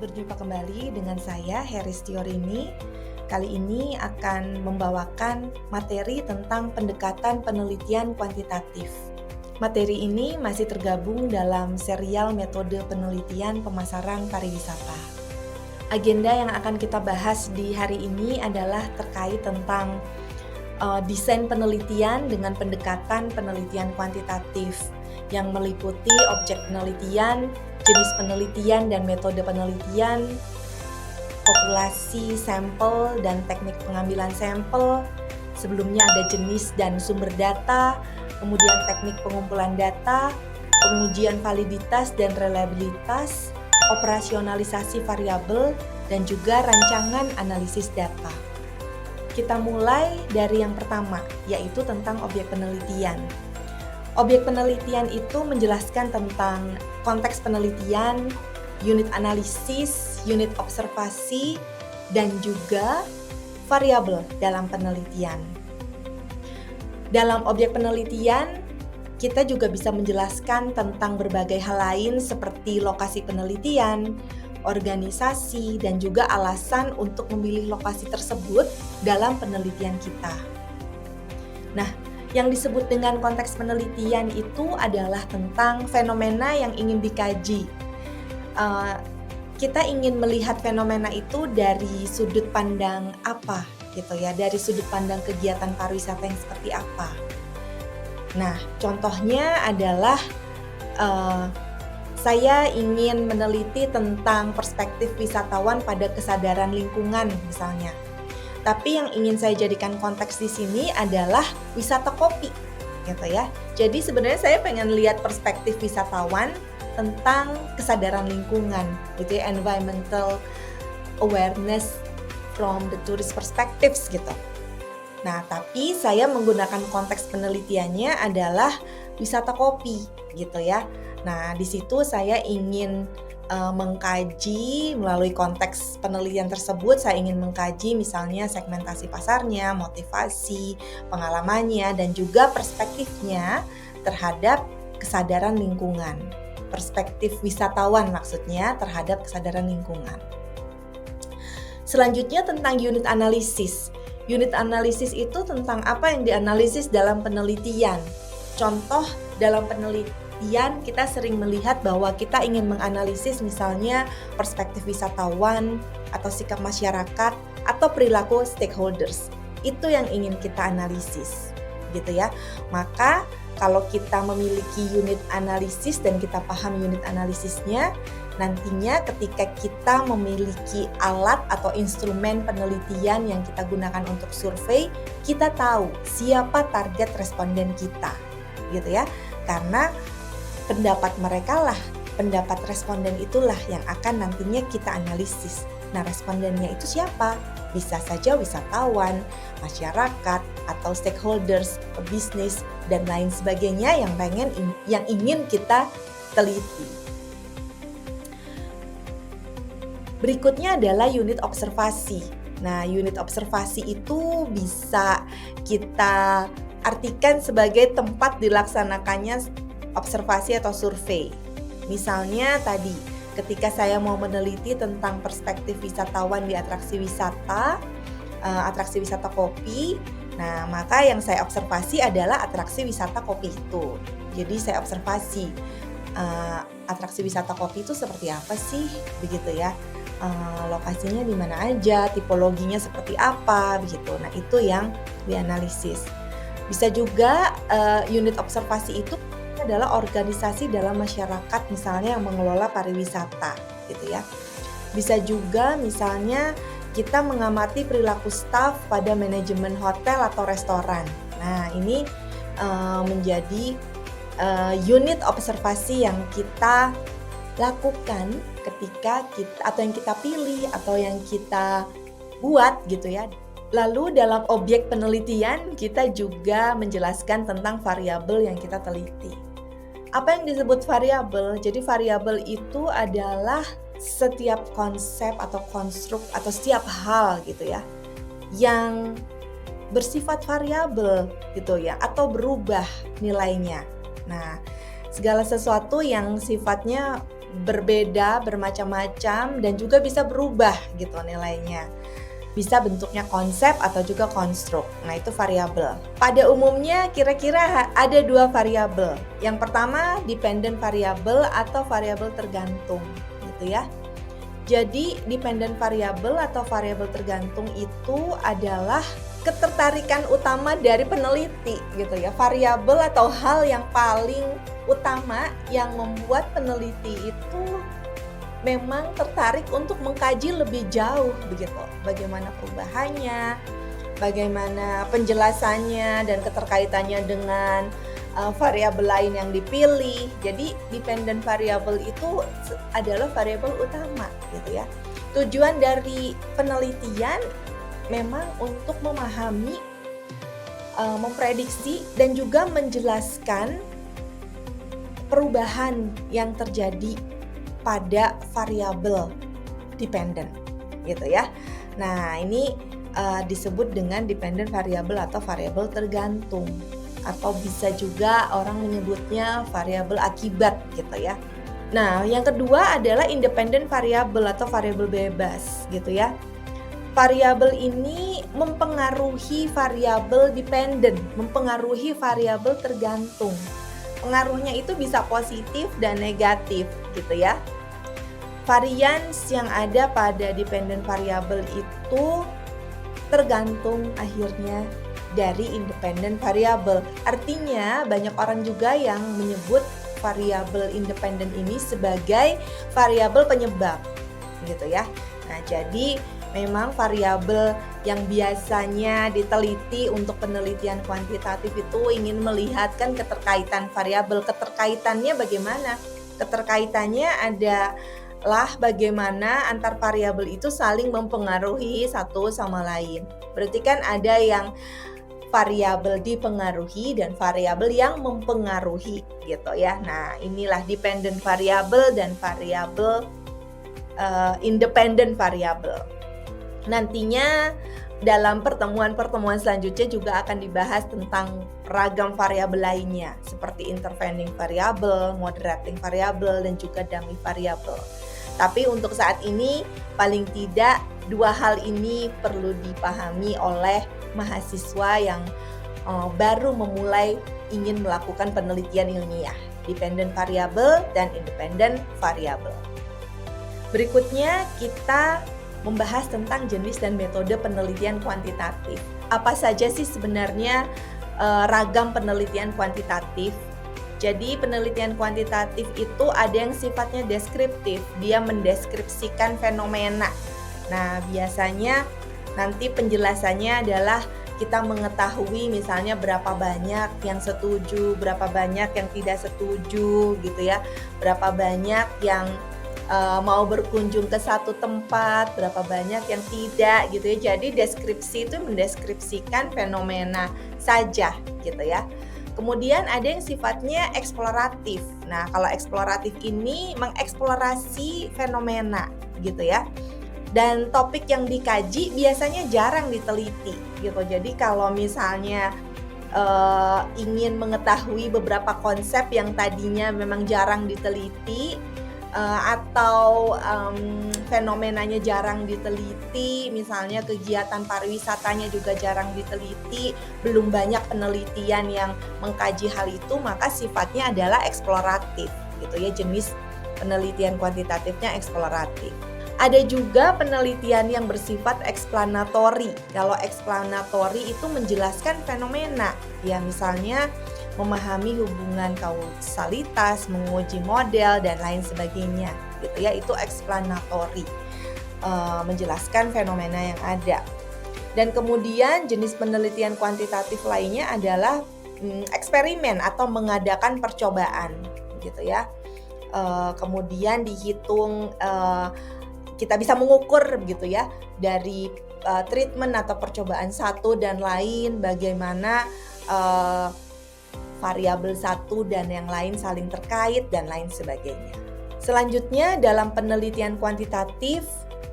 Berjumpa kembali dengan saya, Heris Tiorini. Kali ini akan membawakan materi tentang pendekatan penelitian kuantitatif. Materi ini masih tergabung dalam serial metode penelitian pemasaran pariwisata. Agenda yang akan kita bahas di hari ini adalah terkait tentang desain penelitian dengan pendekatan penelitian kuantitatif yang meliputi objek penelitian, jenis penelitian dan metode penelitian, populasi sampel dan teknik pengambilan sampel. Sebelumnya ada jenis dan sumber data, kemudian teknik pengumpulan data, pengujian validitas dan reliabilitas, operasionalisasi variabel, dan juga rancangan analisis data. Kita mulai dari yang pertama, yaitu tentang objek penelitian. Objek penelitian itu menjelaskan tentang konteks penelitian, unit analisis, unit observasi, dan juga variabel dalam penelitian. Dalam objek penelitian, kita juga bisa menjelaskan tentang berbagai hal lain seperti lokasi penelitian, organisasi, dan juga alasan untuk memilih lokasi tersebut dalam penelitian kita. Nah, yang disebut dengan konteks penelitian itu adalah tentang fenomena yang ingin dikaji. Kita ingin melihat fenomena itu dari sudut pandang apa, gitu ya, dari sudut pandang kegiatan pariwisata yang seperti apa. Nah, contohnya adalah saya ingin meneliti tentang perspektif wisatawan pada kesadaran lingkungan misalnya. Tapi yang ingin saya jadikan konteks di sini adalah wisata kopi, gitu ya. Jadi sebenarnya saya pengen lihat perspektif wisatawan tentang kesadaran lingkungan, gitu ya, environmental awareness from the tourist perspectives gitu. Nah, tapi saya menggunakan konteks penelitiannya adalah wisata kopi, gitu ya. Nah, di situ saya ingin mengkaji melalui konteks penelitian tersebut, saya ingin mengkaji misalnya segmentasi pasarnya, motivasi, pengalamannya, dan juga perspektifnya terhadap kesadaran lingkungan. Perspektif wisatawan maksudnya terhadap kesadaran lingkungan. Selanjutnya tentang unit analisis. Unit analisis itu tentang apa yang dianalisis dalam penelitian. Contoh dalam penelitian kita sering melihat bahwa kita ingin menganalisis misalnya perspektif wisatawan atau sikap masyarakat atau perilaku stakeholders. Itu yang ingin kita analisis, gitu ya. Maka kalau kita memiliki unit analisis dan kita paham unit analisisnya, nantinya ketika kita memiliki alat atau instrumen penelitian yang kita gunakan untuk survei, kita tahu siapa target responden kita, gitu ya. Karena pendapat mereka lah, pendapat responden itulah yang akan nantinya kita analisis. Nah, respondennya itu siapa? Bisa saja wisatawan, masyarakat, atau stakeholders, bisnis, dan lain sebagainya yang ingin kita teliti. Berikutnya adalah unit observasi. Nah, unit observasi itu bisa kita artikan sebagai tempat dilaksanakannya observasi atau survei. Misalnya tadi, ketika saya mau meneliti tentang perspektif wisatawan di atraksi wisata kopi, nah maka yang saya observasi adalah atraksi wisata kopi itu. Jadi saya observasi atraksi wisata kopi itu seperti apa sih, begitu ya. Lokasinya di mana aja, tipologinya seperti apa, begitu. Nah itu yang dianalisis. Bisa juga unit observasi itu adalah organisasi dalam masyarakat misalnya yang mengelola pariwisata, gitu ya. Bisa juga misalnya kita mengamati perilaku staf pada manajemen hotel atau restoran. Nah, ini menjadi unit observasi yang kita lakukan ketika kita atau yang kita pilih atau yang kita buat, gitu ya. Lalu dalam objek penelitian kita juga menjelaskan tentang variabel yang kita teliti. Apa yang disebut variabel? Jadi variabel itu adalah setiap konsep atau konstruk atau setiap hal gitu ya yang bersifat variabel gitu ya atau berubah nilainya. Nah, segala sesuatu yang sifatnya berbeda, bermacam-macam, dan juga bisa berubah gitu nilainya. Bisa bentuknya konsep atau juga konstruk. Nah, itu variabel. Pada umumnya kira-kira ada 2 variabel. Yang pertama dependent variable atau variabel tergantung gitu ya. Jadi dependent variable atau variabel tergantung itu adalah ketertarikan utama dari peneliti gitu ya. Variabel atau hal yang paling utama yang membuat peneliti itu memang tertarik untuk mengkaji lebih jauh begitu. Bagaimana perubahannya, bagaimana penjelasannya dan keterkaitannya dengan variabel lain yang dipilih. Jadi dependent variable itu adalah variabel utama gitu ya. Tujuan dari penelitian memang untuk memahami, memprediksi dan juga menjelaskan perubahan yang terjadi pada variabel dependent gitu ya. Nah, ini disebut dengan dependent variable atau variabel tergantung, atau bisa juga orang menyebutnya variabel akibat gitu ya. Nah, yang kedua adalah independent variable atau variabel bebas gitu ya. Variabel ini mempengaruhi variabel dependent, mempengaruhi variabel tergantung. Pengaruhnya itu bisa positif dan negatif gitu ya. Varians yang ada pada dependent variable itu tergantung akhirnya dari independent variable. Artinya banyak orang juga yang menyebut variabel independent ini sebagai variabel penyebab gitu ya. Nah, jadi memang variabel yang biasanya diteliti untuk penelitian kuantitatif itu ingin melihatkan keterkaitan variabel. Keterkaitannya bagaimana? Keterkaitannya adalah bagaimana antar variabel itu saling mempengaruhi satu sama lain. Berarti kan ada yang variabel dipengaruhi dan variabel yang mempengaruhi gitu ya. Nah, inilah dependent variable dan variabel independent variable. Nantinya dalam pertemuan-pertemuan selanjutnya juga akan dibahas tentang ragam variabel lainnya seperti intervening variable, moderating variable, dan juga dummy variable. Tapi untuk saat ini paling tidak 2 hal ini perlu dipahami oleh mahasiswa yang baru memulai ingin melakukan penelitian ilmiah, dependent variable dan independent variable. Berikutnya kita membahas tentang jenis dan metode penelitian kuantitatif. Apa saja sih sebenarnya ragam penelitian kuantitatif? Jadi penelitian kuantitatif itu ada yang sifatnya deskriptif, dia mendeskripsikan fenomena. Nah, biasanya nanti penjelasannya adalah kita mengetahui misalnya berapa banyak yang setuju, berapa banyak yang tidak setuju gitu ya, berapa banyak yang mau berkunjung ke satu tempat, berapa banyak yang tidak gitu ya. Jadi deskripsi itu mendeskripsikan fenomena saja gitu ya. Kemudian ada yang sifatnya eksploratif. Nah, kalau eksploratif ini mengeksplorasi fenomena gitu ya. Dan topik yang dikaji biasanya jarang diteliti gitu. Jadi kalau misalnya ingin mengetahui beberapa konsep yang tadinya memang jarang diteliti, atau fenomenanya jarang diteliti, misalnya kegiatan pariwisatanya juga jarang diteliti, belum banyak penelitian yang mengkaji hal itu, maka sifatnya adalah eksploratif gitu ya, jenis penelitian kuantitatifnya eksploratif. Ada juga penelitian yang bersifat explanatory. Kalau explanatory itu menjelaskan fenomena, ya misalnya memahami hubungan kausalitas, menguji model dan lain sebagainya gitu ya, itu explanatory, menjelaskan fenomena yang ada. Dan kemudian jenis penelitian kuantitatif lainnya adalah eksperimen atau mengadakan percobaan gitu ya. Kemudian dihitung, kita bisa mengukur gitu ya dari treatment atau percobaan satu dan lain, bagaimana variabel satu dan yang lain saling terkait dan lain sebagainya. Selanjutnya dalam penelitian kuantitatif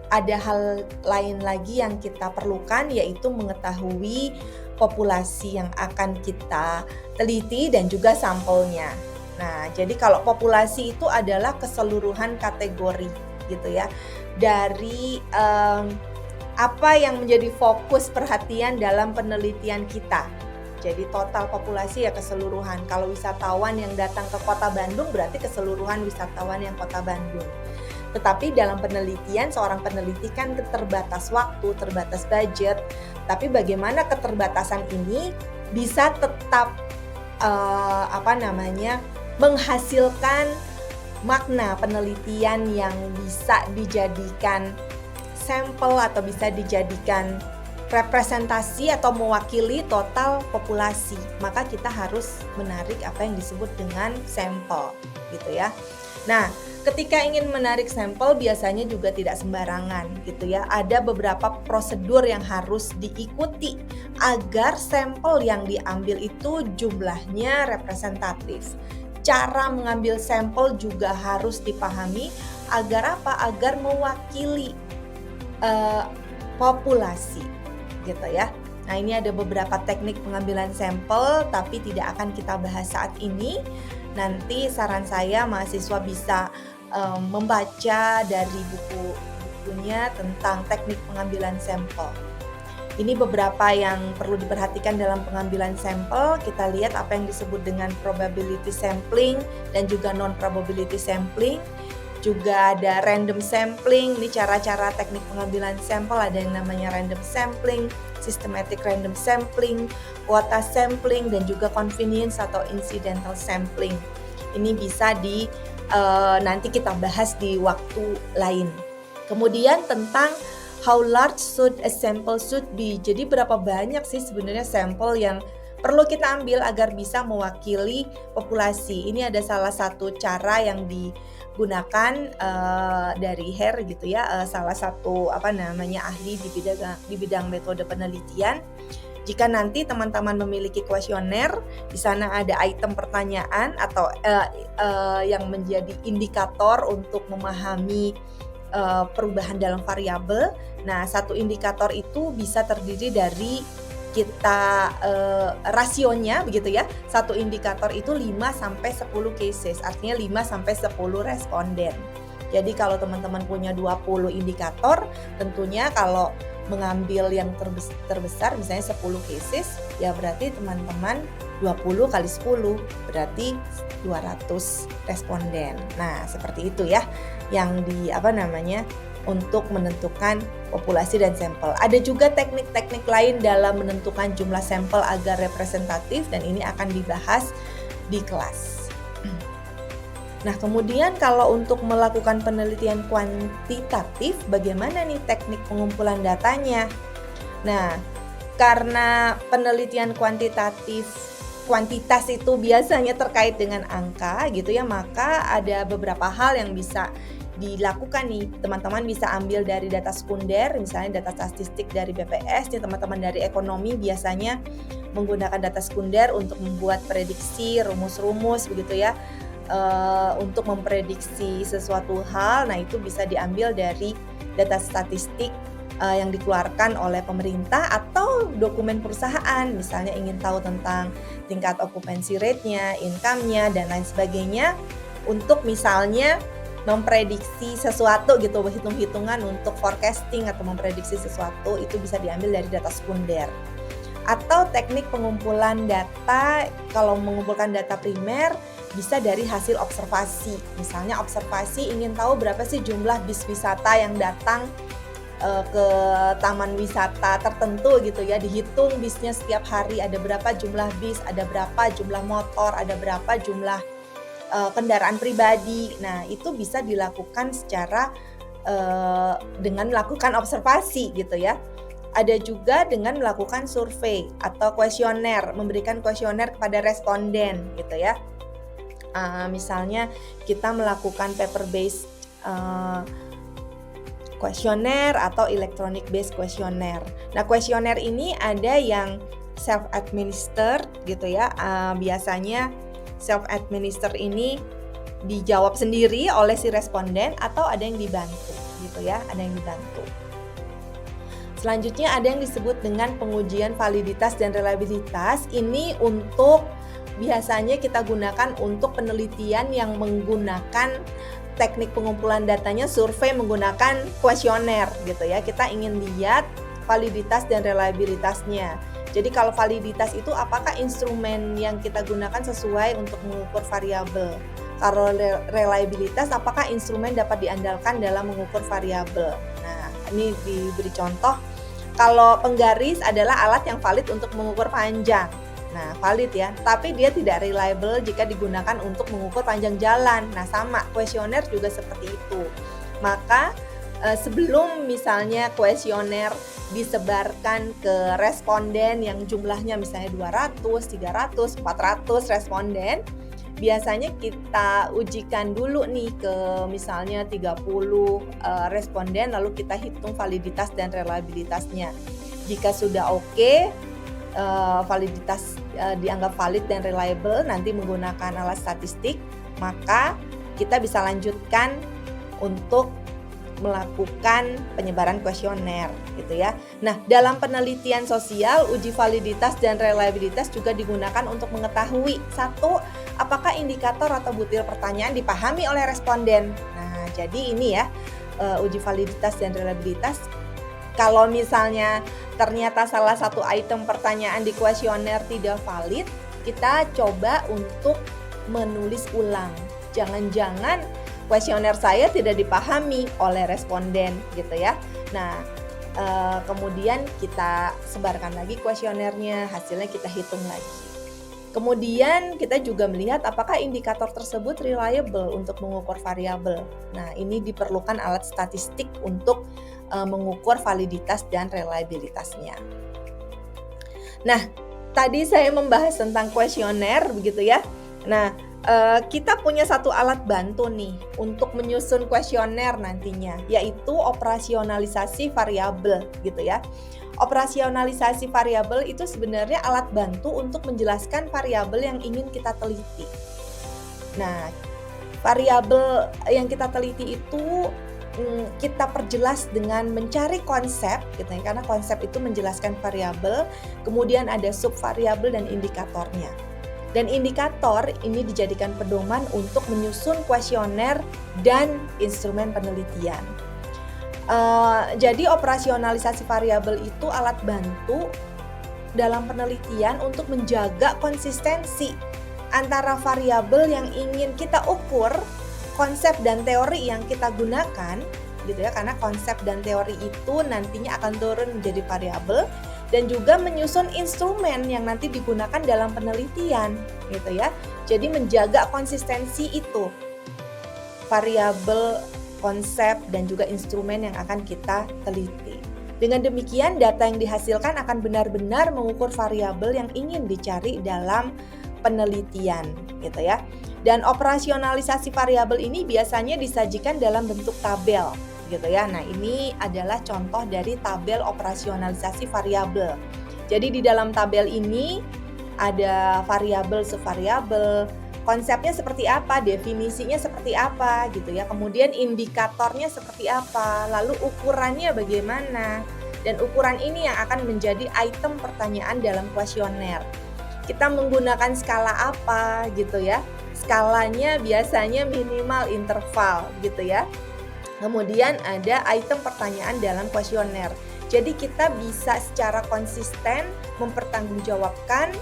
ada hal lain lagi yang kita perlukan, yaitu mengetahui populasi yang akan kita teliti dan juga sampelnya. Nah, jadi kalau populasi itu adalah keseluruhan kategori gitu ya. Dari apa yang menjadi fokus perhatian dalam penelitian kita. Jadi total populasi ya keseluruhan. Kalau wisatawan yang datang ke Kota Bandung berarti keseluruhan wisatawan yang Kota Bandung. Tetapi dalam penelitian, seorang peneliti kan terbatas waktu, terbatas budget. Tapi bagaimana keterbatasan ini bisa tetap menghasilkan makna penelitian yang bisa dijadikan sampel atau bisa dijadikan representasi atau mewakili total populasi. Maka kita harus menarik apa yang disebut dengan sampel gitu ya. Nah, ketika ingin menarik sampel biasanya juga tidak sembarangan gitu ya. Ada beberapa prosedur yang harus diikuti agar sampel yang diambil itu jumlahnya representatif. Cara mengambil sampel juga harus dipahami agar apa? Agar mewakili populasi gitu ya. Nah, ini ada beberapa teknik pengambilan sampel tapi tidak akan kita bahas saat ini. Nanti saran saya mahasiswa bisa membaca dari bukunya tentang teknik pengambilan sampel. Ini beberapa yang perlu diperhatikan dalam pengambilan sampel. Kita lihat apa yang disebut dengan probability sampling dan juga non-probability sampling. Juga ada random sampling, ini cara-cara teknik pengambilan sampel, ada yang namanya random sampling, systematic random sampling, quota sampling, dan juga convenience atau incidental sampling. Ini bisa nanti kita bahas di waktu lain. Kemudian tentang how large should a sample should be. Jadi berapa banyak sih sebenarnya sampel yang perlu kita ambil agar bisa mewakili populasi. Ini ada salah satu cara yang digunakan dari Hare gitu ya, salah satu ahli di bidang metode penelitian. Jika nanti teman-teman memiliki kuesioner, di sana ada item pertanyaan atau yang menjadi indikator untuk memahami perubahan dalam variabel. Nah, satu indikator itu bisa terdiri dari kita rasionya begitu ya. Satu indikator itu 5 sampai 10 cases, artinya 5 sampai 10 responden. Jadi kalau teman-teman punya 20 indikator, tentunya kalau mengambil yang terbesar misalnya 10 cases, ya berarti teman-teman 20 kali 10 berarti 200 responden. Nah, seperti itu ya yang untuk menentukan populasi dan sampel. Ada juga teknik-teknik lain dalam menentukan jumlah sampel agar representatif dan ini akan dibahas di kelas. Nah, kemudian kalau untuk melakukan penelitian kuantitatif, bagaimana nih teknik pengumpulan datanya? Nah, karena penelitian kuantitas itu biasanya terkait dengan angka gitu ya, maka ada beberapa hal yang bisa dilakukan nih. Teman-teman bisa ambil dari data sekunder, misalnya data statistik dari BPS, nih teman-teman dari ekonomi biasanya menggunakan data sekunder untuk membuat prediksi, rumus-rumus begitu ya, untuk memprediksi sesuatu hal. Nah, itu bisa diambil dari data statistik yang dikeluarkan oleh pemerintah atau dokumen perusahaan, misalnya ingin tahu tentang tingkat occupancy rate-nya, income-nya, dan lain sebagainya, untuk misalnya memprediksi sesuatu gitu, hitung-hitungan untuk forecasting atau memprediksi sesuatu, itu bisa diambil dari data sekunder. Atau teknik pengumpulan data, kalau mengumpulkan data primer bisa dari hasil observasi. Misalnya observasi ingin tahu berapa sih jumlah bis wisata yang datang ke taman wisata tertentu gitu ya, dihitung bisnya setiap hari, ada berapa jumlah bis, ada berapa jumlah motor, ada berapa jumlah kendaraan pribadi. Nah, itu bisa dilakukan secara dengan melakukan observasi gitu ya. Ada juga dengan melakukan survei atau kuesioner, memberikan kuesioner kepada responden gitu ya. Misalnya kita melakukan paper based kuesioner atau electronic based kuesioner. Nah, kuesioner ini ada yang self administered gitu ya. Biasanya self administer ini dijawab sendiri oleh si responden atau ada yang dibantu gitu ya, ada yang dibantu. Selanjutnya ada yang disebut dengan pengujian validitas dan reliabilitas. Ini untuk biasanya kita gunakan untuk penelitian yang menggunakan teknik pengumpulan datanya survei menggunakan kuesioner gitu ya. Kita ingin lihat validitas dan reliabilitasnya. Jadi kalau validitas itu apakah instrumen yang kita gunakan sesuai untuk mengukur variabel. Kalau reliabilitas apakah instrumen dapat diandalkan dalam mengukur variabel. Nah, ini diberi contoh. Kalau penggaris adalah alat yang valid untuk mengukur panjang. Nah, valid ya, tapi dia tidak reliable jika digunakan untuk mengukur panjang jalan. Nah, sama, kuesioner juga seperti itu. Maka sebelum misalnya kuesioner disebarkan ke responden yang jumlahnya misalnya 200, 300, 400 responden, biasanya kita ujikan dulu nih ke misalnya 30 responden, lalu kita hitung validitas dan reliabilitasnya. Jika sudah oke, validitas dianggap valid dan reliable nanti menggunakan alat statistik, maka kita bisa lanjutkan untuk melakukan penyebaran kuesioner gitu ya. Nah, dalam penelitian sosial, uji validitas dan reliabilitas juga digunakan untuk mengetahui satu, apakah indikator atau butir pertanyaan dipahami oleh responden. Nah, jadi ini ya, uji validitas dan reliabilitas. Kalau misalnya ternyata salah satu item pertanyaan di kuesioner tidak valid, kita coba untuk menulis ulang. Jangan-jangan kuesioner saya tidak dipahami oleh responden gitu ya. Nah, kemudian kita sebarkan lagi kuesionernya, hasilnya kita hitung lagi. Kemudian kita juga melihat apakah indikator tersebut reliable untuk mengukur variabel. Nah, ini diperlukan alat statistik untuk mengukur validitas dan reliabilitasnya. Nah, tadi saya membahas tentang kuesioner begitu ya. Nah, kita punya satu alat bantu nih untuk menyusun kuesioner nantinya, yaitu operasionalisasi variabel gitu ya. Operasionalisasi variabel itu sebenarnya alat bantu untuk menjelaskan variabel yang ingin kita teliti. Nah, variabel yang kita teliti itu kita perjelas dengan mencari konsep gitu ya, karena konsep itu menjelaskan variabel, kemudian ada subvariabel dan indikatornya. Dan indikator ini dijadikan pedoman untuk menyusun kuesioner dan instrumen penelitian. Jadi operasionalisasi variabel itu alat bantu dalam penelitian untuk menjaga konsistensi antara variabel yang ingin kita ukur, konsep dan teori yang kita gunakan gitu ya, karena konsep dan teori itu nantinya akan turun menjadi variabel, dan juga menyusun instrumen yang nanti digunakan dalam penelitian gitu ya. Jadi menjaga konsistensi itu, variabel, konsep, dan juga instrumen yang akan kita teliti. Dengan demikian data yang dihasilkan akan benar-benar mengukur variabel yang ingin dicari dalam penelitian gitu ya. Dan operasionalisasi variabel ini biasanya disajikan dalam bentuk tabel gitu ya. Nah, ini adalah contoh dari tabel operasionalisasi variabel. Jadi di dalam tabel ini ada variabel, subvariabel, konsepnya seperti apa, definisinya seperti apa gitu ya. Kemudian indikatornya seperti apa, lalu ukurannya bagaimana. Dan ukuran ini yang akan menjadi item pertanyaan dalam kuesioner. Kita menggunakan skala apa gitu ya. Skalanya biasanya minimal interval gitu ya. Kemudian ada item pertanyaan dalam kuesioner. Jadi kita bisa secara konsisten mempertanggungjawabkan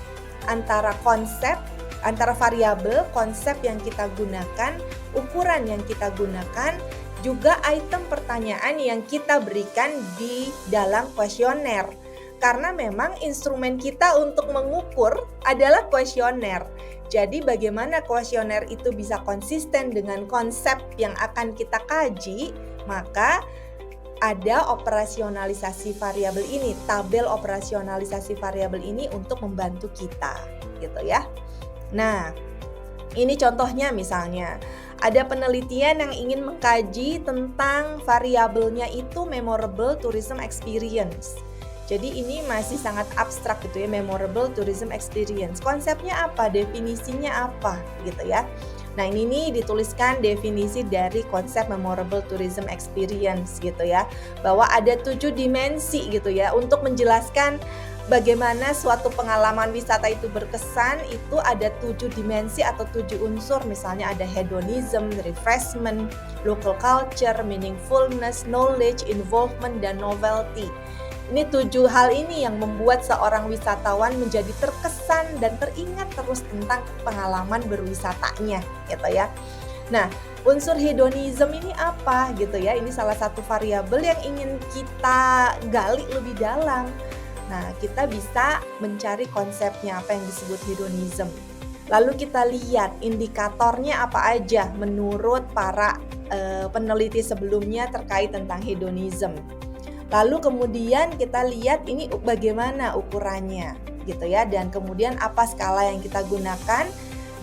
antara konsep, antara variabel, konsep yang kita gunakan, ukuran yang kita gunakan, juga item pertanyaan yang kita berikan di dalam kuesioner. Karena memang instrumen kita untuk mengukur adalah kuesioner. Jadi bagaimana kuesioner itu bisa konsisten dengan konsep yang akan kita kaji, maka ada operasionalisasi variabel ini, tabel operasionalisasi variabel ini untuk membantu kita, gitu ya. Nah, ini contohnya misalnya, ada penelitian yang ingin mengkaji tentang variabelnya itu memorable tourism experience. Jadi ini masih sangat abstrak gitu ya, memorable tourism experience. Konsepnya apa? Definisinya apa? Gitu ya. Nah, ini nih dituliskan definisi dari konsep memorable tourism experience gitu ya. Bahwa ada 7 dimensi gitu ya untuk menjelaskan bagaimana suatu pengalaman wisata itu berkesan, itu ada 7 dimensi atau 7 unsur, misalnya ada hedonism, refreshment, local culture, meaningfulness, knowledge, involvement, dan novelty. Ini 7 hal ini yang membuat seorang wisatawan menjadi terkesan dan teringat terus tentang pengalaman berwisatanya, gitu ya. Nah, unsur hedonism ini apa gitu ya? Ini salah satu variabel yang ingin kita gali lebih dalam. Nah, kita bisa mencari konsepnya apa yang disebut hedonism. Lalu kita lihat indikatornya apa aja menurut para peneliti sebelumnya terkait tentang hedonism. Lalu kemudian kita lihat ini bagaimana ukurannya gitu ya, dan kemudian apa skala yang kita gunakan,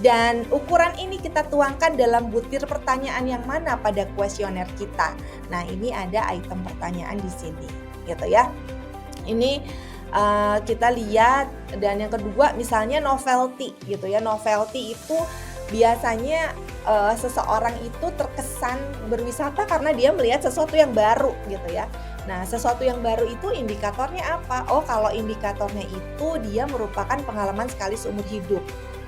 dan ukuran ini kita tuangkan dalam butir pertanyaan yang mana pada kuesioner kita. Nah, ini ada item pertanyaan di sini gitu ya. Ini kita lihat, dan yang kedua misalnya novelty gitu ya. Novelty itu biasanya seseorang itu terkesan berwisata karena dia melihat sesuatu yang baru gitu ya. Nah, sesuatu yang baru itu indikatornya apa? Oh, kalau indikatornya itu dia merupakan pengalaman sekali seumur hidup.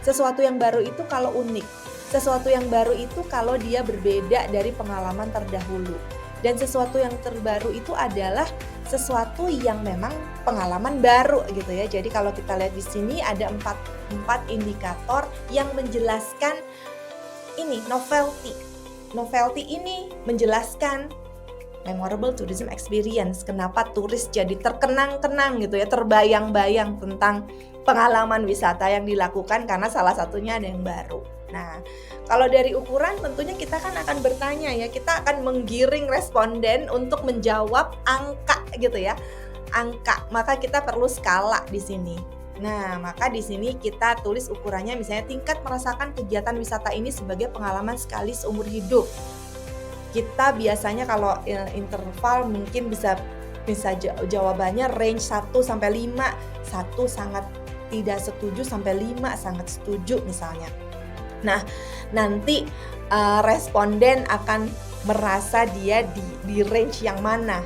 Sesuatu yang baru itu kalau unik. Sesuatu yang baru itu kalau dia berbeda dari pengalaman terdahulu. Dan sesuatu yang terbaru itu adalah sesuatu yang memang pengalaman baru gitu ya. Jadi kalau kita lihat di sini ada empat indikator yang menjelaskan ini novelty. Novelty ini menjelaskan memorable tourism experience. Kenapa turis jadi terkenang-kenang gitu ya, terbayang-bayang tentang pengalaman wisata yang dilakukan karena salah satunya ada yang baru. Nah, kalau dari ukuran tentunya kita kan akan bertanya ya, kita akan menggiring responden untuk menjawab angka gitu ya. Angka, maka kita perlu skala di sini. Nah, maka di sini kita tulis ukurannya misalnya tingkat merasakan kegiatan wisata ini sebagai pengalaman sekali seumur hidup. Kita biasanya kalau interval mungkin bisa jawabannya range 1 sampai 5. 1 sangat tidak setuju sampai 5 sangat setuju misalnya. Nah, nanti responden akan merasa dia di range yang mana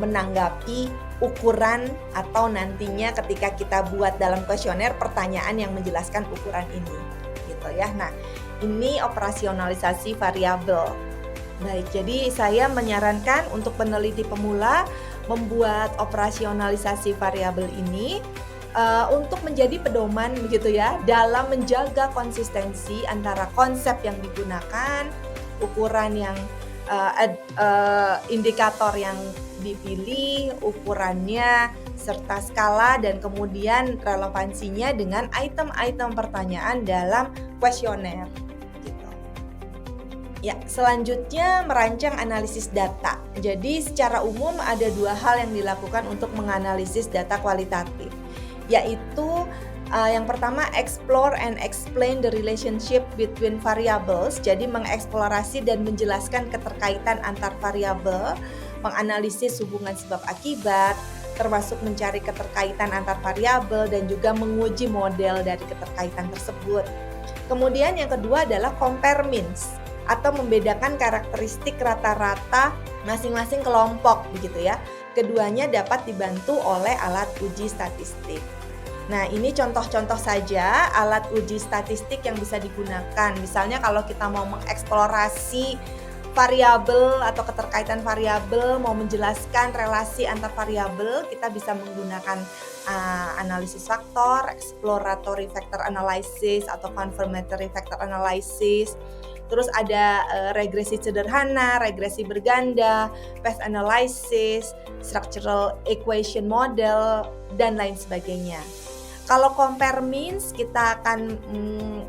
menanggapi ukuran, atau nantinya ketika kita buat dalam kuesioner pertanyaan yang menjelaskan ukuran ini gitu ya. Nah, ini operasionalisasi variabel. Baik, jadi saya menyarankan untuk peneliti pemula membuat operasionalisasi variabel ini untuk menjadi pedoman begitu ya, dalam menjaga konsistensi antara konsep yang digunakan, ukuran yang indikator yang dipilih, ukurannya, serta skala, dan kemudian relevansinya dengan item-item pertanyaan dalam kuesioner. Ya, selanjutnya merancang analisis data. Jadi secara umum ada 2 hal yang dilakukan untuk menganalisis data kualitatif, yaitu yang pertama explore and explain the relationship between variables. Jadi mengeksplorasi dan menjelaskan keterkaitan antar variabel, menganalisis hubungan sebab akibat, termasuk mencari keterkaitan antar variabel dan juga menguji model dari keterkaitan tersebut. Kemudian yang kedua adalah compare means, atau membedakan karakteristik rata-rata masing-masing kelompok begitu ya. Keduanya dapat dibantu oleh alat uji statistik. Nah, ini contoh-contoh saja alat uji statistik yang bisa digunakan. Misalnya kalau kita mau mengeksplorasi variabel atau keterkaitan variabel, mau menjelaskan relasi antar variabel, kita bisa menggunakan analisis faktor, exploratory factor analysis atau confirmatory factor analysis. Terus ada regresi sederhana, regresi berganda, path analysis, structural equation model, dan lain sebagainya. Kalau compare means, kita akan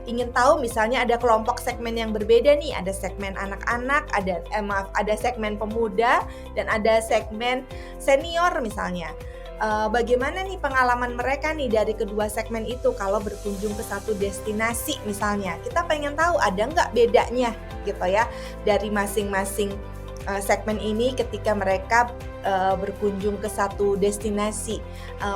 ingin tahu misalnya ada kelompok segmen yang berbeda nih, ada segmen anak-anak, ada segmen pemuda, dan ada segmen senior misalnya. Bagaimana nih pengalaman mereka nih dari kedua segmen itu kalau berkunjung ke satu destinasi misalnya. Kita pengen tahu ada nggak bedanya gitu ya dari masing-masing segmen ini ketika mereka berkunjung ke satu destinasi.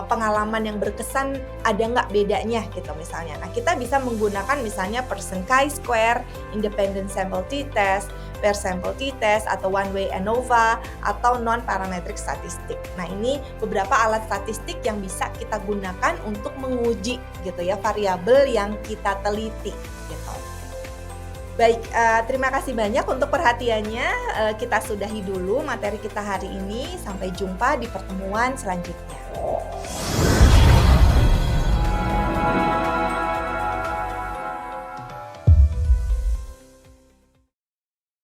Pengalaman yang berkesan ada nggak bedanya gitu misalnya. Nah, kita bisa menggunakan misalnya Pearson chi-square, independent sample t-test, pairs sample t-test, atau one-way ANOVA, atau non-parametric statistik. Nah, ini beberapa alat statistik yang bisa kita gunakan untuk menguji gitu ya variabel yang kita teliti gitu. Baik, terima kasih banyak untuk perhatiannya. Kita sudahi dulu materi kita hari ini. Sampai jumpa di pertemuan selanjutnya.